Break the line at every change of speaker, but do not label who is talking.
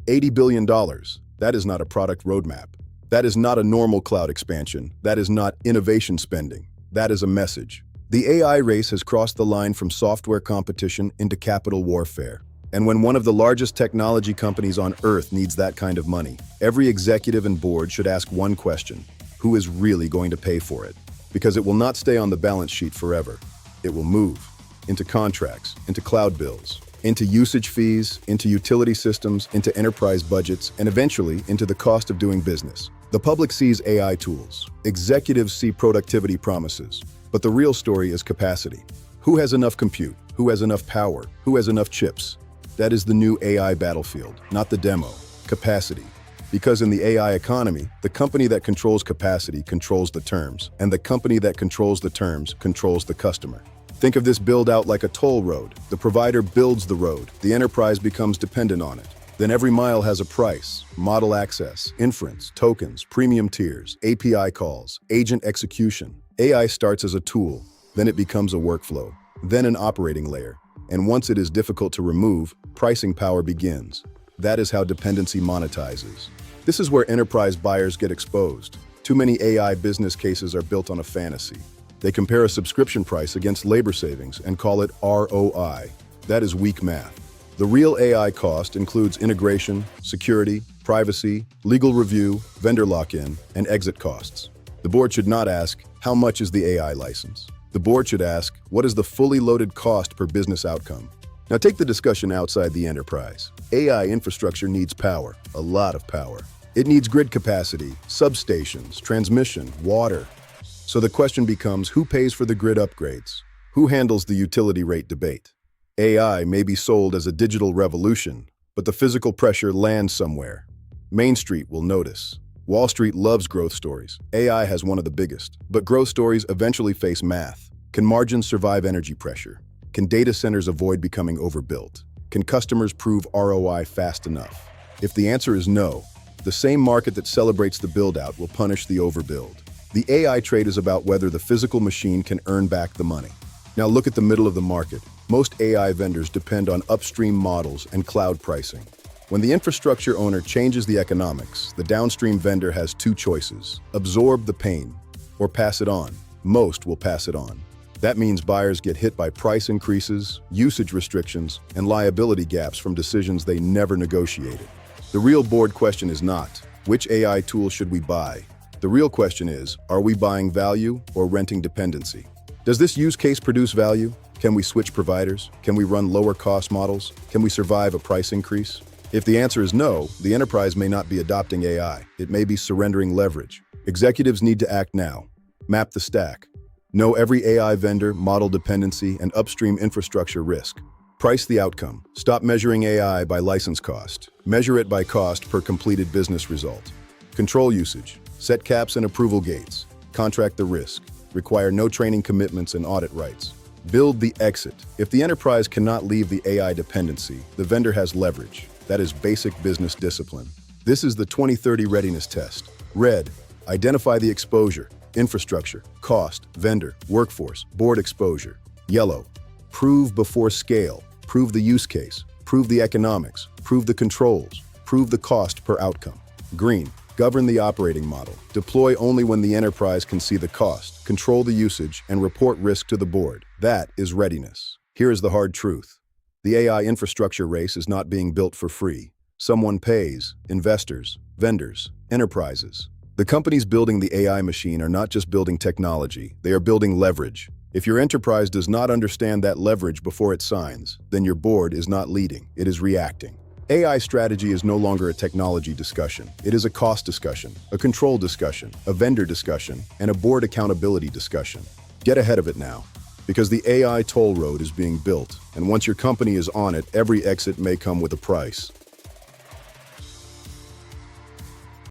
$80 billion. That is not a product roadmap. That is not a normal cloud expansion. That is not innovation spending. That is a message. The AI race has crossed the line from software competition into capital warfare. And when one of the largest technology companies on earth needs that kind of money, every executive and board should ask one question: who is really going to pay for it? Because it will not stay on the balance sheet forever. It will move into contracts, into cloud bills, into usage fees, into utility systems, into enterprise budgets, and eventually into the cost of doing business. The public sees AI tools. Executives see productivity promises. But the real story is capacity. Who has enough compute? Who has enough power? Who has enough chips? That is the new AI battlefield, not the demo. Capacity. Because in the AI economy, the company that controls capacity controls the terms, and the company that controls the terms controls the customer. Think of this build-out like a toll road. The provider builds the road. The enterprise becomes dependent on it. Then every mile has a price: model access, inference, tokens, premium tiers, API calls, agent execution. AI starts as a tool, then it becomes a workflow, then an operating layer. And once it is difficult to remove, pricing power begins. That is how dependency monetizes. This is where enterprise buyers get exposed. Too many AI business cases are built on a fantasy. They compare a subscription price against labor savings and call it ROI. That is weak math. The real AI cost includes integration, security, privacy, legal review, vendor lock-in, and exit costs. The board should not ask, how much is the AI license? The board should ask, what is the fully loaded cost per business outcome? Now take the discussion outside the enterprise. AI infrastructure needs power, a lot of power. It needs grid capacity, substations, transmission, water. So the question becomes, who pays for the grid upgrades? Who handles the utility rate debate? AI may be sold as a digital revolution, but the physical pressure lands somewhere. Main Street will notice. Wall Street loves growth stories. AI has one of the biggest. But growth stories eventually face math. Can margins survive energy pressure? Can data centers avoid becoming overbuilt? Can customers prove ROI fast enough? If the answer is no, the same market that celebrates the build-out will punish the overbuild. The AI trade is about whether the physical machine can earn back the money. Now look at the middle of the market. Most AI vendors depend on upstream models and cloud pricing. When the infrastructure owner changes the economics, the downstream vendor has two choices: absorb the pain or pass it on. Most will pass it on. That means buyers get hit by price increases, usage restrictions, and liability gaps from decisions they never negotiated. The real board question is not, which AI tool should we buy? The real question is, are we buying value or renting dependency? Does this use case produce value? Can we switch providers? Can we run lower cost models? Can we survive a price increase? If the answer is no, the enterprise may not be adopting AI. It may be surrendering leverage. Executives need to act now. Map the stack. Know every AI vendor, model dependency, and upstream infrastructure risk. Price the outcome. Stop measuring AI by license cost. Measure it by cost per completed business result. Control usage. Set caps and approval gates. Contract the risk. Require no training commitments and audit rights. Build the exit. If the enterprise cannot leave the AI dependency, the vendor has leverage. That is basic business discipline. This is the 2030 readiness test. Red, identify the exposure, infrastructure, cost, vendor, workforce, board exposure. Yellow, prove before scale. Prove the use case, prove the economics, prove the controls, prove the cost per outcome. Green, govern the operating model. Deploy only when the enterprise can see the cost, control the usage, and report risk to the board. That is readiness. Here is the hard truth. The AI infrastructure race is not being built for free. Someone pays: investors, vendors, enterprises. The companies building the AI machine are not just building technology, they are building leverage. If your enterprise does not understand that leverage before it signs, then your board is not leading, it is reacting. AI strategy is no longer a technology discussion. It is a cost discussion, a control discussion, a vendor discussion, and a board accountability discussion. Get ahead of it now, because the AI toll road is being built, and once your company is on it, every exit may come with a price.